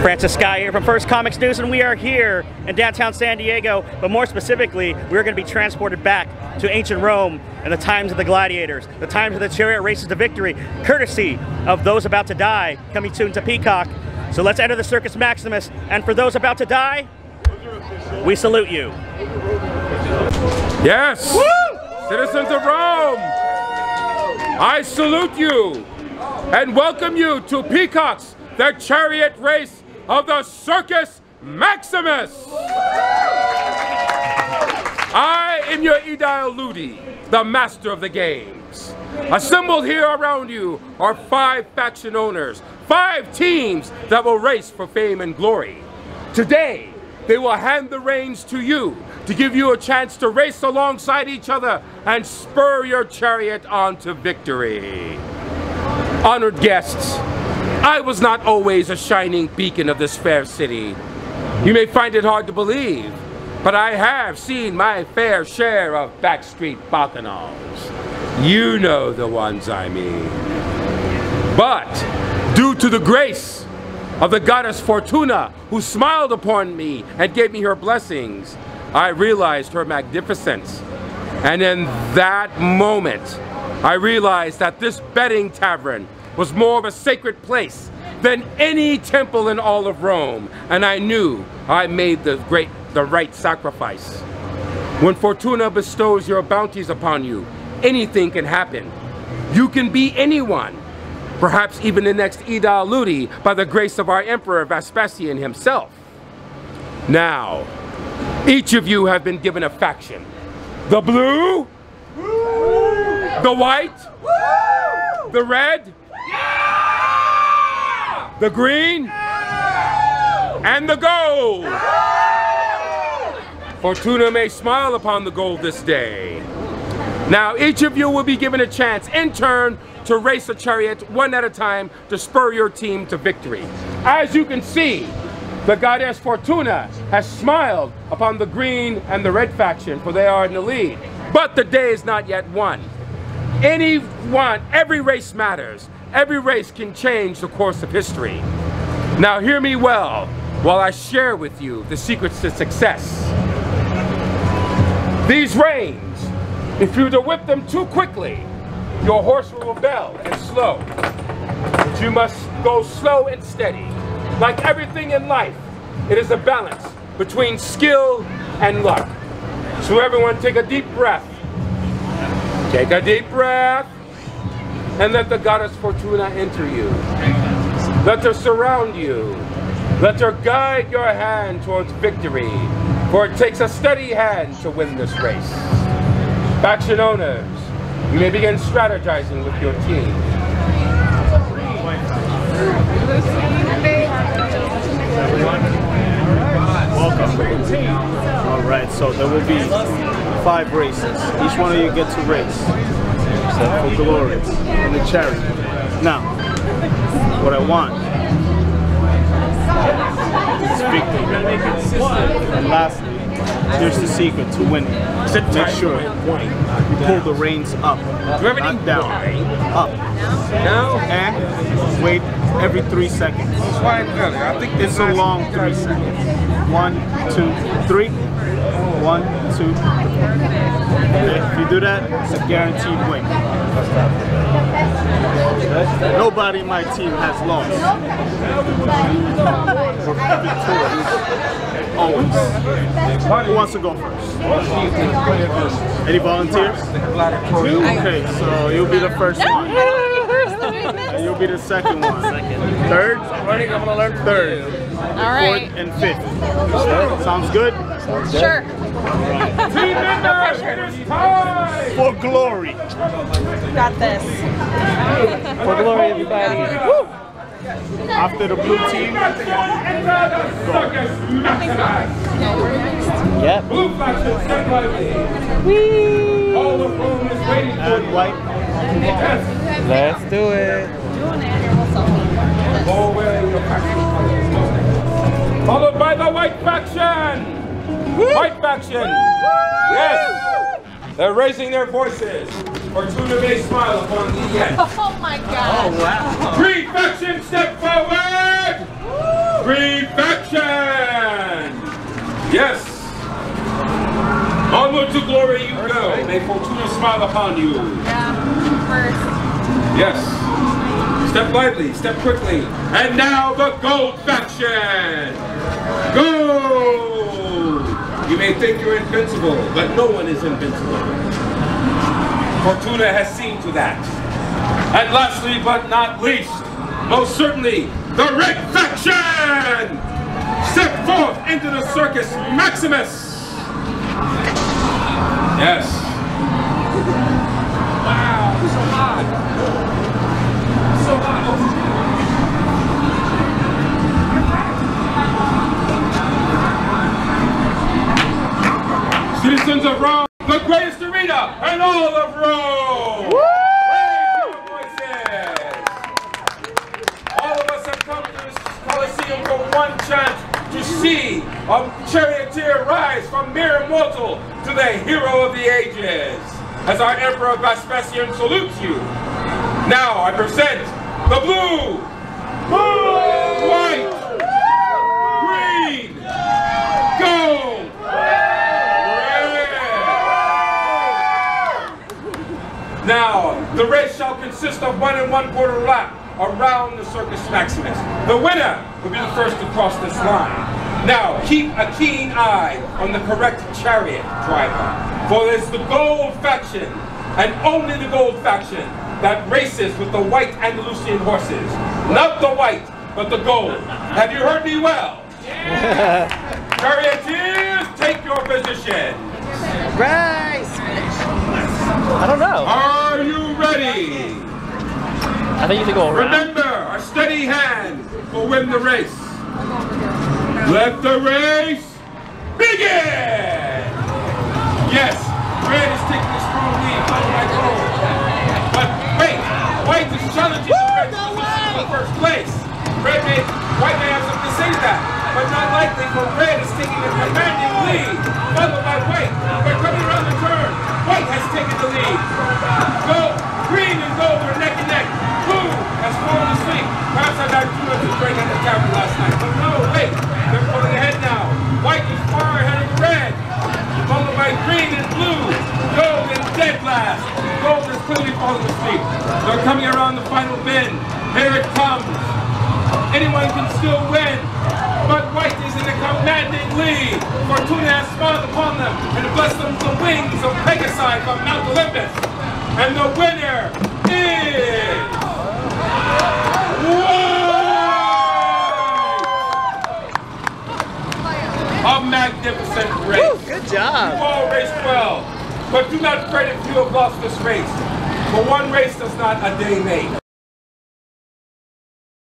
Francis Sky here from First Comics News, and we are here in downtown San Diego, but more specifically, we're going to be transported back to ancient Rome and the times of the gladiators, the times of the chariot races to victory, courtesy of Those About to Die, coming soon to Peacock. So let's enter the Circus Maximus, and for those about to die, we salute you. Yes! Woo! Citizens of Rome, I salute you and welcome you to Peacock's The Chariot Race of the Circus Maximus. I am your Edile Ludi, the master of the games. Assembled here around you are 5 faction owners, 5 teams that will race for fame and glory. Today, they will hand the reins to you to give you a chance to race alongside each other and spur your chariot on to victory. Honored guests, I was not always a shining beacon of this fair city. You may find it hard to believe, but I have seen my fair share of backstreet bacchanals. You know the ones I mean. But due to the grace of the goddess Fortuna, who smiled upon me and gave me her blessings, I realized her magnificence. And in that moment, I realized that this betting tavern was more of a sacred place than any temple in all of Rome, and I knew I made the right sacrifice. When Fortuna bestows your bounties upon you, anything can happen. You can be anyone, perhaps even the next Edile Ludi, by the grace of our Emperor Vespasian himself. Now, each of you have been given a faction. The blue, the white, the red, the green, and the gold. Fortuna may smile upon the gold this day. Now each of you will be given a chance in turn to race a chariot one at a time to spur your team to victory. As you can see, the goddess Fortuna has smiled upon the green and the red faction, for they are in the lead. But the day is not yet won. Every race matters. Every race can change the course of history. Now hear me well while I share with you the secrets to success. These reins, if you were to whip them too quickly, your horse will rebel and slow. But you must go slow and steady. Like everything in life, it is a balance between skill and luck. So everyone take a deep breath. Take a deep breath. And let the goddess Fortuna enter you. Let her surround you. Let her guide your hand towards victory. For it takes a steady hand to win this race. Faction owners, you may begin strategizing with your team. Welcome. Alright, so there will be 5 races. Each one of you gets a race. For glory in the chariot. Now, what I want is victory. And lastly, here's the secret to winning. Make sure you pull the reins up, not down, up, and wait every 3 seconds. It's a long 3 seconds. 1, 2, 3. 1, 2, 3. If you do that, it's a guaranteed win. Nobody in my team has lost. We're victorious. Always. Who wants to go first? Any volunteers? Okay, so you'll be the first one. And you'll be the second one. Third? I'm gonna learn third. Alright. 4th and 5th. Sounds good? Sure. Team members, it is time! For glory. Got this. For glory, everybody. Woo! After the blue team, Yep. Blue faction, stand by me. Whee! All the room is waiting for and you. white. Yes. Let's do it. All wearing your faction. Followed by the white faction. White faction. Yes. They're raising their voices. Fortuna may smile upon the end. Oh my God. Oh wow. 3 factions step forward. green faction! Yes! Onward to glory you go. May Fortuna smile upon you. Yeah, first. Yes. Step lightly, step quickly. And now the gold faction! Gold! You may think you're invincible, but no one is invincible. Fortuna has seen to that. And lastly but not least, most certainly, the red faction! Step forth into the circus Maximus! Yes. Wow, so hot. So hot. Citizens of Rome, the greatest arena in all of Rome! Woo! Raise your voices! All of us have come to this Colosseum for one chance to see a charioteer rise from mere mortal to the hero of the ages. As our Emperor Vespasian salutes you, now I present the blue, white, green, gold, red. Now, the race shall consist of 1 1/4 lap around the Circus Maximus. The winner will be the first to cross this line. Now, keep a keen eye on the correct chariot driver, for it's the gold faction, and only the gold faction, that races with the white Andalusian horses. Not the white, but the gold. Have you heard me well? Yeah. Charioteers, take your position. Right. I don't know. Are you ready? I think you have to go around. Remember, a steady hand will win the race. Let the race begin! Yes, red is taking a strong lead, followed by gold. But wait, white is challenging the red for first place. White may have something to say to that, but not likely, for red is taking a commanding lead, followed by white. They're coming around the turn. White has taken the lead. Green and gold are neck and neck. Blue has fallen asleep. Perhaps I got too much to drink at the tavern last night. But no, wait. They're pulling ahead now. White is far ahead of red. Followed by green and blue. Gold and dead last. Gold is clearly falling asleep. They're coming around the final bend. Here it comes. Anyone can still win. But white is in a commanding lead. Fortuna has smiled upon them and blessed them with the wings of Pegasus from Mount Olympus. And the winner is white! A magnificent race. Woo, good job. You all raced well, but do not fret if you have lost this race. For one race does not a day make.